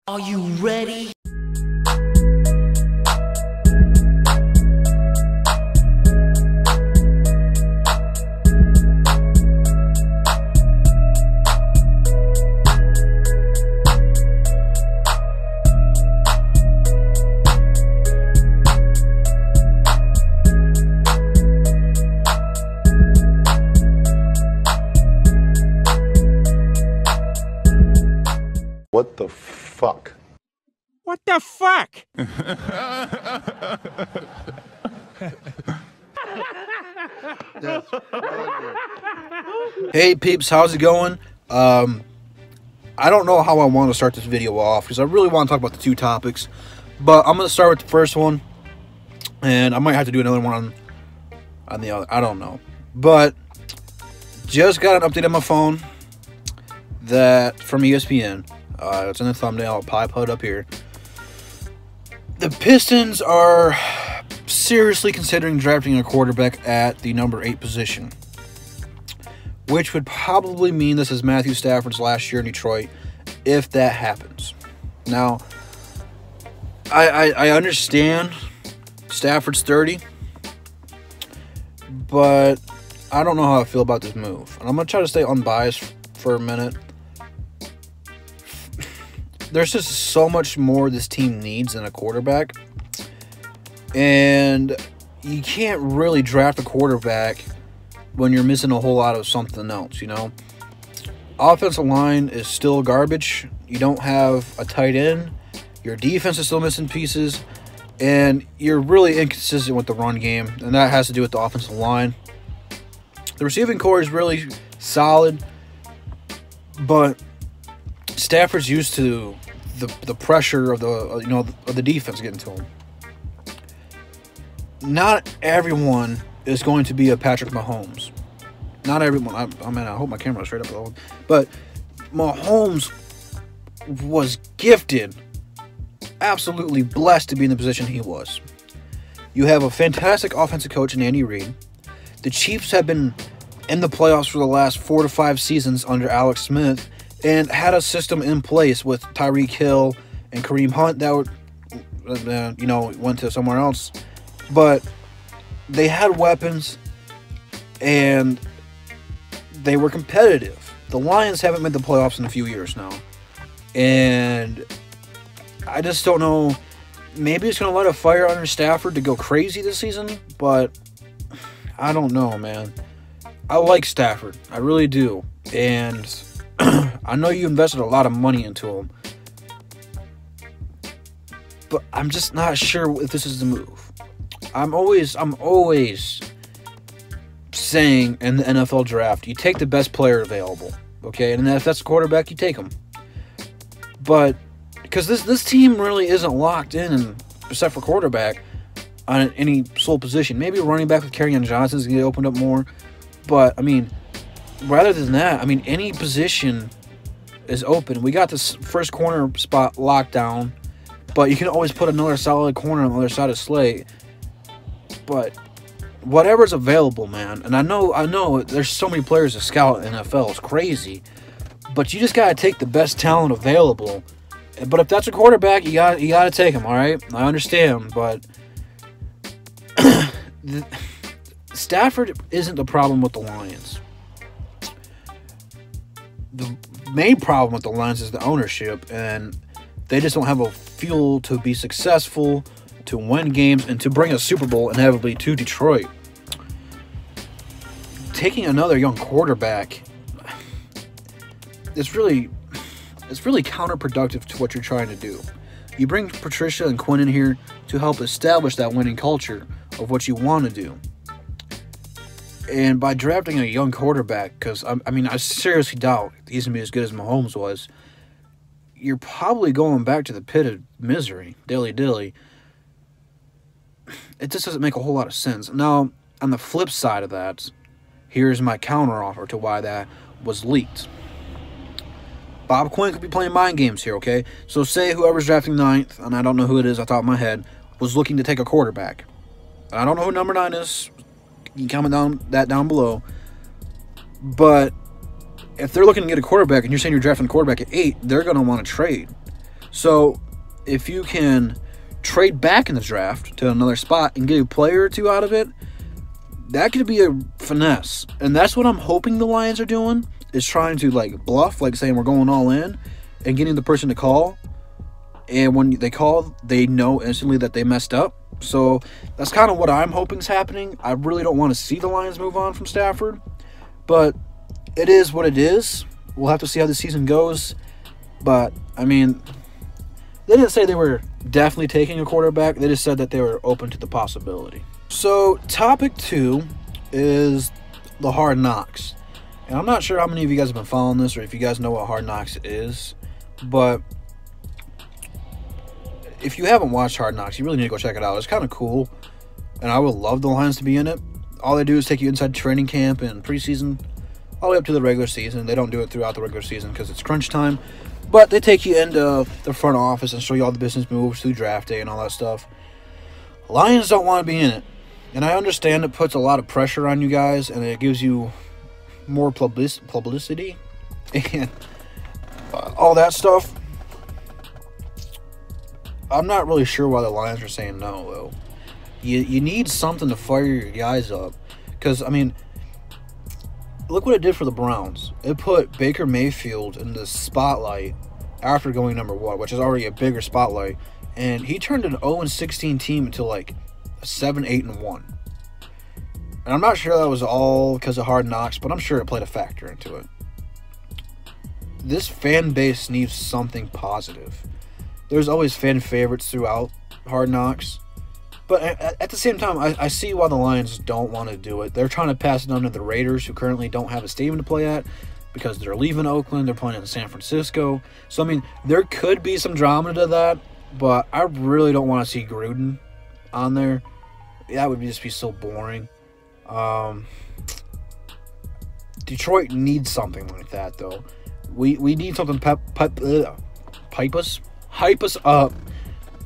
Are you ready? What the fuck? What the fuck? Hey peeps, how's it going? I don't know how I want to start this video off because I really want to talk about the two topics, but I'm going to start with the first one, and I might have to do another one on the other. I don't know, but just got an update on my phone that from ESPN. It's in the thumbnail. I'll probably put it up here. The Pistons are seriously considering drafting a quarterback at the number 8 position, which would probably mean this is Matthew Stafford's last year in Detroit, if that happens. Now, I understand Stafford's 30, but I don't know how I feel about this move. And I'm going to try to stay unbiased for a minute. There's just so much more this team needs than a quarterback. And you can't really draft a quarterback when you're missing a whole lot of something else, you know? Offensive line is still garbage. You don't have a tight end. Your defense is still missing pieces. And you're really inconsistent with the run game. And that has to do with the offensive line. The receiving core is really solid. But Stafford's used to the pressure of the defense getting to him. Not everyone is going to be a Patrick Mahomes. Not everyone. I mean, I hope my camera is straight up. But Mahomes was gifted, absolutely blessed to be in the position he was. You have a fantastic offensive coach in Andy Reid. The Chiefs have been in the playoffs for the last 4 to 5 seasons under Alex Smith, and had a system in place with Tyreek Hill and Kareem Hunt that went to somewhere else. But they had weapons, and they were competitive. The Lions haven't made the playoffs in a few years now. And I just don't know. Maybe it's going to light a fire under Stafford to go crazy this season, but I don't know, man. I like Stafford. I really do. And I know you invested a lot of money into him, but I'm just not sure if this is the move. I'm always saying in the NFL draft, you take the best player available, okay? And if that's a quarterback, you take him. But because this team really isn't locked in, except for quarterback, on any sole position. Maybe running back with Kerryon Johnson's going to get opened up more, but I mean, rather than that, I mean, any position is open. We got this first corner spot locked down, but you can always put another solid corner on the other side of Slate. But whatever's available, man. And I know there's so many players to scout in the NFL. It's crazy. But you just got to take the best talent available. But if that's a quarterback, you got to take him, all right? I understand, but Stafford isn't the problem with the Lions. The main problem with the Lions is the ownership, and they just don't have a fuel to be successful, to win games, and to bring a Super Bowl inevitably to Detroit. Taking another young quarterback, it's really counterproductive to what you're trying to do. You bring Patricia and Quinn in here to help establish that winning culture of what you want to do. And by drafting a young quarterback, because, I mean, I seriously doubt he's going to be as good as Mahomes was, you're probably going back to the pit of misery, dilly-dilly. It just doesn't make a whole lot of sense. Now, on the flip side of that, here's my counteroffer to why that was leaked. Bob Quinn could be playing mind games here, okay? So say whoever's drafting 9th, and I don't know who it is off the top of my head, was looking to take a quarterback. I don't know who number 9 is. You can comment down below. But if they're looking to get a quarterback and you're saying you're drafting a quarterback at 8, they're going to want to trade. So if you can trade back in the draft to another spot and get a player or two out of it, that could be a finesse. And that's what I'm hoping the Lions are doing, is trying to like bluff, like saying we're going all in and getting the person to call. And when they call, they know instantly that they messed up. So that's kind of what I'm hoping is happening. I really don't want to see the Lions move on from Stafford, but it is what it is. We'll have to see how the season goes. But, I mean, they didn't say they were definitely taking a quarterback. They just said that they were open to the possibility. So, topic 2 is the Hard Knocks. And I'm not sure how many of you guys have been following this or if you guys know what Hard Knocks is. But if you haven't watched Hard Knocks, you really need to go check it out. It's kind of cool. And I would love the Lions to be in it. All they do is take you inside training camp and preseason, all the way up to the regular season. They don't do it throughout the regular season because it's crunch time. But they take you into the front office and show you all the business moves through draft day and all that stuff. Lions don't want to be in it. And I understand it puts a lot of pressure on you guys, and it gives you more publicity and all that stuff. I'm not really sure why the Lions are saying no, though. You need something to fire your guys up. Because, I mean, look what it did for the Browns. It put Baker Mayfield in the spotlight after going number 1, which is already a bigger spotlight. And he turned an 0-16 team into, like, a 7-8-1. And I'm not sure that was all because of Hard Knocks, but I'm sure it played a factor into it. This fan base needs something positive. There's always fan favorites throughout Hard Knocks. But at the same time, I see why the Lions don't want to do it. They're trying to pass it on to the Raiders, who currently don't have a stadium to play at because they're leaving Oakland. They're playing in San Francisco. So, I mean, there could be some drama to that, but I really don't want to see Gruden on there. That would just be so boring. Detroit needs something like that, though. We need something hype us up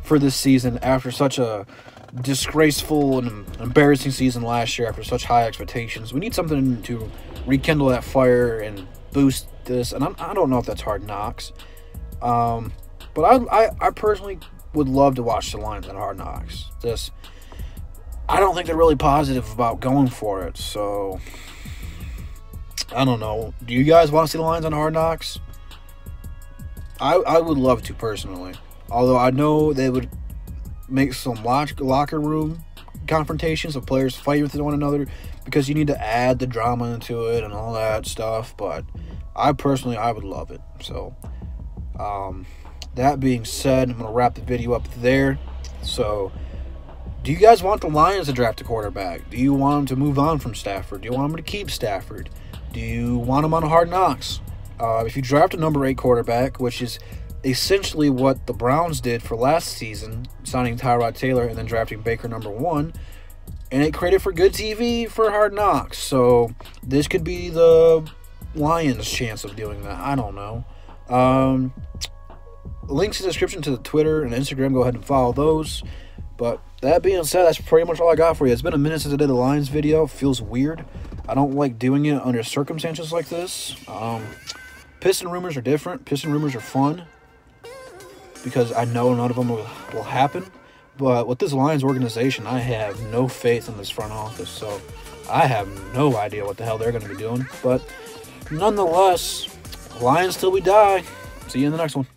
for this season after such a disgraceful and embarrassing season last year, after such high expectations. We need something to rekindle that fire and boost this, and I don't know if that's Hard Knocks. But I personally would love to watch the Lions on Hard Knocks. I don't think they're really positive about going for it, so I don't know. Do you guys want to see the Lions on Hard Knocks? I would love to, personally. Although I know they would make some locker room confrontations of players fighting with one another because you need to add the drama into it and all that stuff. But I would love it. So, that being said, I'm going to wrap the video up there. So, do you guys want the Lions to draft a quarterback? Do you want them to move on from Stafford? Do you want them to keep Stafford? Do you want them on Hard Knocks? If you draft a number 8 quarterback, which is essentially what the Browns did for last season, signing Tyrod Taylor and then drafting Baker number 1, and it created for good TV for Hard Knocks. So this could be the Lions' chance of doing that. I don't know. Links in the description to the Twitter and Instagram. Go ahead and follow those. But that being said, that's pretty much all I got for you. It's been a minute since I did the Lions video. It feels weird. I don't like doing it under circumstances like this. Piston rumors are different. Piston rumors are fun because I know none of them will happen. But with this Lions organization, I have no faith in this front office. So I have no idea what the hell they're going to be doing. But nonetheless, Lions till we die. See you in the next one.